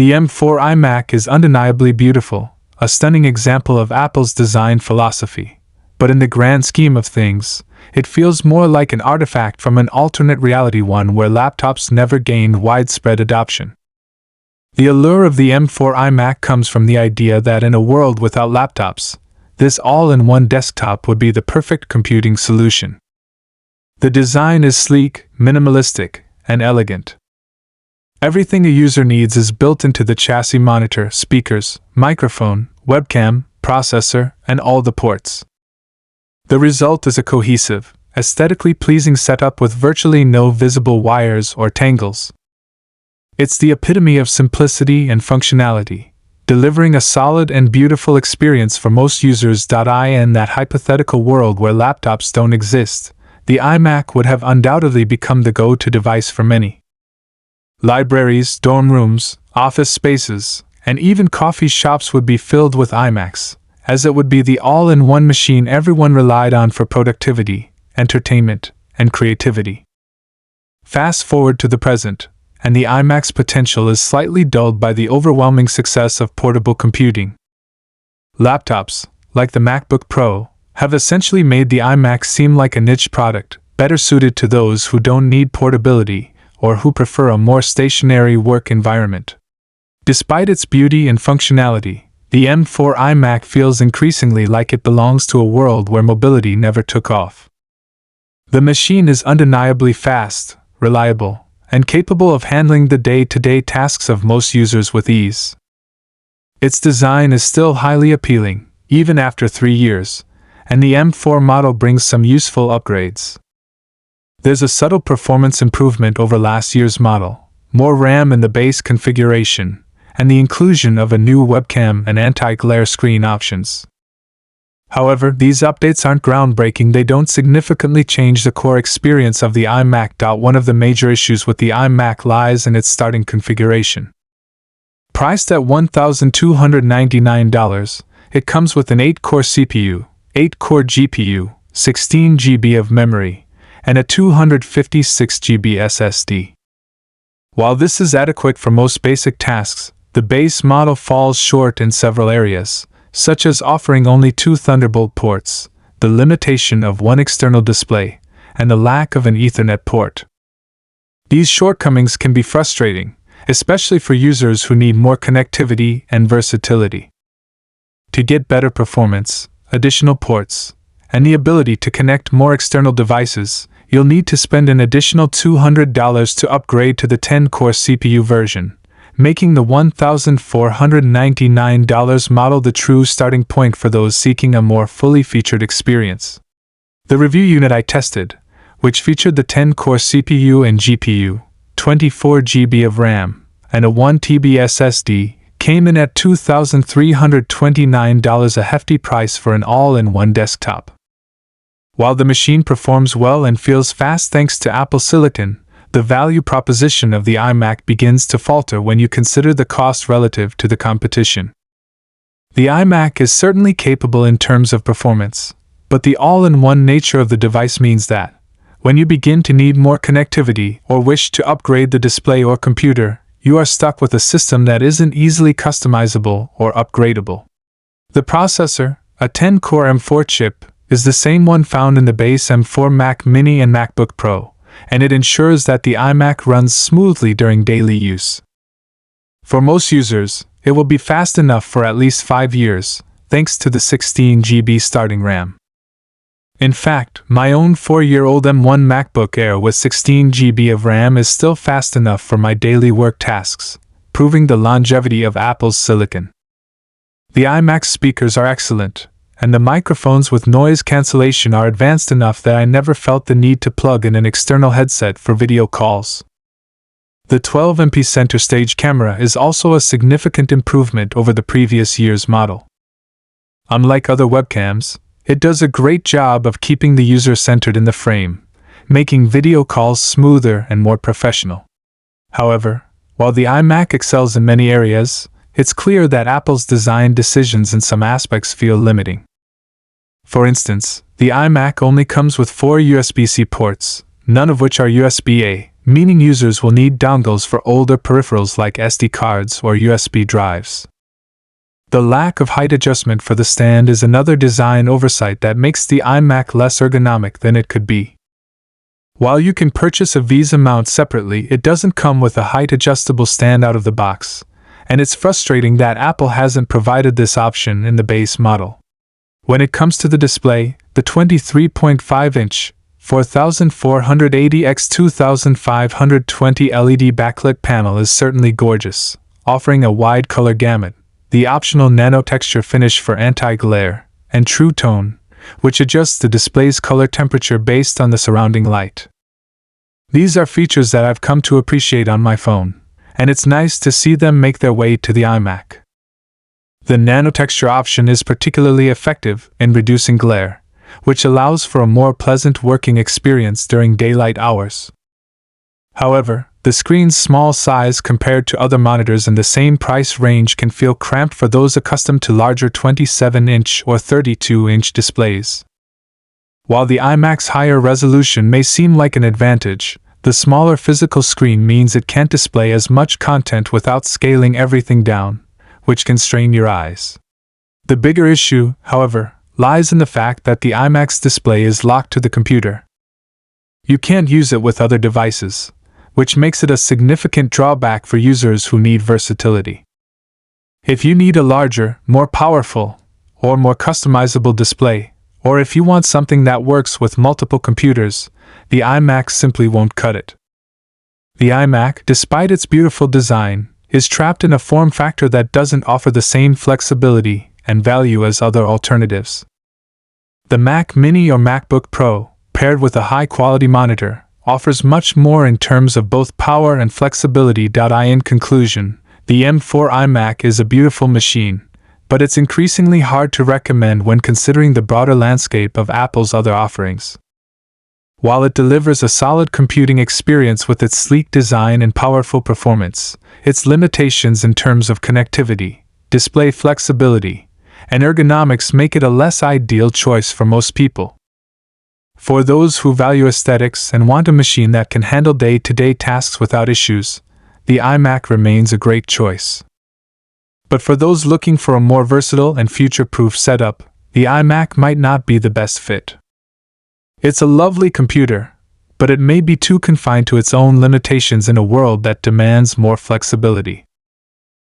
The M4 iMac is undeniably beautiful, a stunning example of Apple's design philosophy, but in the grand scheme of things, it feels more like an artifact from an alternate reality, one where laptops never gained widespread adoption. The allure of the M4 iMac comes from the idea that in a world without laptops, this all-in-one desktop would be the perfect computing solution. The design is sleek, minimalistic, and elegant. Everything a user needs is built into the chassis: monitor, speakers, microphone, webcam, processor, and all the ports. The result is a cohesive, aesthetically pleasing setup with virtually no visible wires or tangles. It's the epitome of simplicity and functionality, delivering a solid and beautiful experience for most users. In that hypothetical world where laptops don't exist, the iMac would have undoubtedly become the go-to device for many. Libraries, dorm rooms, office spaces, and even coffee shops would be filled with iMacs, as it would be the all-in-one machine everyone relied on for productivity, entertainment, and creativity. Fast forward to the present, and the iMac's potential is slightly dulled by the overwhelming success of portable computing. Laptops, like the MacBook Pro, have essentially made the iMac seem like a niche product, better suited to those who don't need portability or who prefer a more stationary work environment. Despite its beauty and functionality, the M4 iMac feels increasingly like it belongs to a world where mobility never took off. The machine is undeniably fast, reliable, and capable of handling the day-to-day tasks of most users with ease. Its design is still highly appealing, even after 3 years, and the M4 model brings some useful upgrades. There's a subtle performance improvement over last year's model, more RAM in the base configuration, and the inclusion of a new webcam and anti-glare screen options. However, these updates aren't groundbreaking. They don't significantly change the core experience of the iMac. One of the major issues with the iMac lies in its starting configuration. Priced at $1,299, it comes with an 8-core CPU, 8-core GPU, 16 GB of memory, and a 256 GB SSD. While this is adequate for most basic tasks, the base model falls short in several areas, such as offering only 2 Thunderbolt ports, the limitation of one external display, and the lack of an Ethernet port. These shortcomings can be frustrating, especially for users who need more connectivity and versatility. To get better performance, additional ports, and the ability to connect more external devices, you'll need to spend an additional $200 to upgrade to the 10-core CPU version, making the $1,499 model the true starting point for those seeking a more fully featured experience. The review unit I tested, which featured the 10-core CPU and GPU, 24 GB of RAM, and a 1 TB SSD, came in at $2,329, a hefty price for an all-in-one desktop. While the machine performs well and feels fast thanks to Apple Silicon, the value proposition of the iMac begins to falter when you consider the cost relative to the competition. The iMac is certainly capable in terms of performance, but the all-in-one nature of the device means that, when you begin to need more connectivity or wish to upgrade the display or computer, you are stuck with a system that isn't easily customizable or upgradable. The processor, a 10-core M4 chip, is the same one found in the base M4 Mac Mini and MacBook Pro, and it ensures that the iMac runs smoothly during daily use. For most users, it will be fast enough for at least 5 years, thanks to the 16 GB starting RAM. In fact, my own 4-year-old M1 MacBook Air with 16 GB of RAM is still fast enough for my daily work tasks, proving the longevity of Apple's silicon. The iMac's speakers are excellent, and the microphones with noise cancellation are advanced enough that I never felt the need to plug in an external headset for video calls. The 12MP center stage camera is also a significant improvement over the previous year's model. Unlike other webcams, it does a great job of keeping the user centered in the frame, making video calls smoother and more professional. However, while the iMac excels in many areas, it's clear that Apple's design decisions in some aspects feel limiting. For instance, the iMac only comes with 4 USB-C ports, none of which are USB-A, meaning users will need dongles for older peripherals like SD cards or USB drives. The lack of height adjustment for the stand is another design oversight that makes the iMac less ergonomic than it could be. While you can purchase a VESA mount separately, it doesn't come with a height-adjustable stand out of the box, and it's frustrating that Apple hasn't provided this option in the base model. When it comes to the display, the 23.5-inch 4480 x 2520 LED backlit panel is certainly gorgeous, offering a wide color gamut, the optional nano texture finish for anti-glare, and True Tone, which adjusts the display's color temperature based on the surrounding light. These are features that I've come to appreciate on my phone, and it's nice to see them make their way to the iMac. The nano texture option is particularly effective in reducing glare, which allows for a more pleasant working experience during daylight hours. However, the screen's small size compared to other monitors in the same price range can feel cramped for those accustomed to larger 27-inch or 32-inch displays. While the iMac's higher resolution may seem like an advantage, the smaller physical screen means it can't display as much content without scaling everything down, which can strain your eyes. The bigger issue, however, lies in the fact that the iMac's display is locked to the computer. You can't use it with other devices, which makes it a significant drawback for users who need versatility. If you need a larger, more powerful, or more customizable display, or if you want something that works with multiple computers, the iMac simply won't cut it. The iMac, despite its beautiful design, is trapped in a form factor that doesn't offer the same flexibility and value as other alternatives. The Mac Mini or MacBook Pro, paired with a high-quality monitor, offers much more in terms of both power and flexibility. In conclusion, the M4 iMac is a beautiful machine, but it's increasingly hard to recommend when considering the broader landscape of Apple's other offerings. While it delivers a solid computing experience with its sleek design and powerful performance, its limitations in terms of connectivity, display flexibility, and ergonomics make it a less ideal choice for most people. For those who value aesthetics and want a machine that can handle day-to-day tasks without issues, the iMac remains a great choice. But for those looking for a more versatile and future-proof setup, the iMac might not be the best fit. It's a lovely computer, but it may be too confined to its own limitations in a world that demands more flexibility.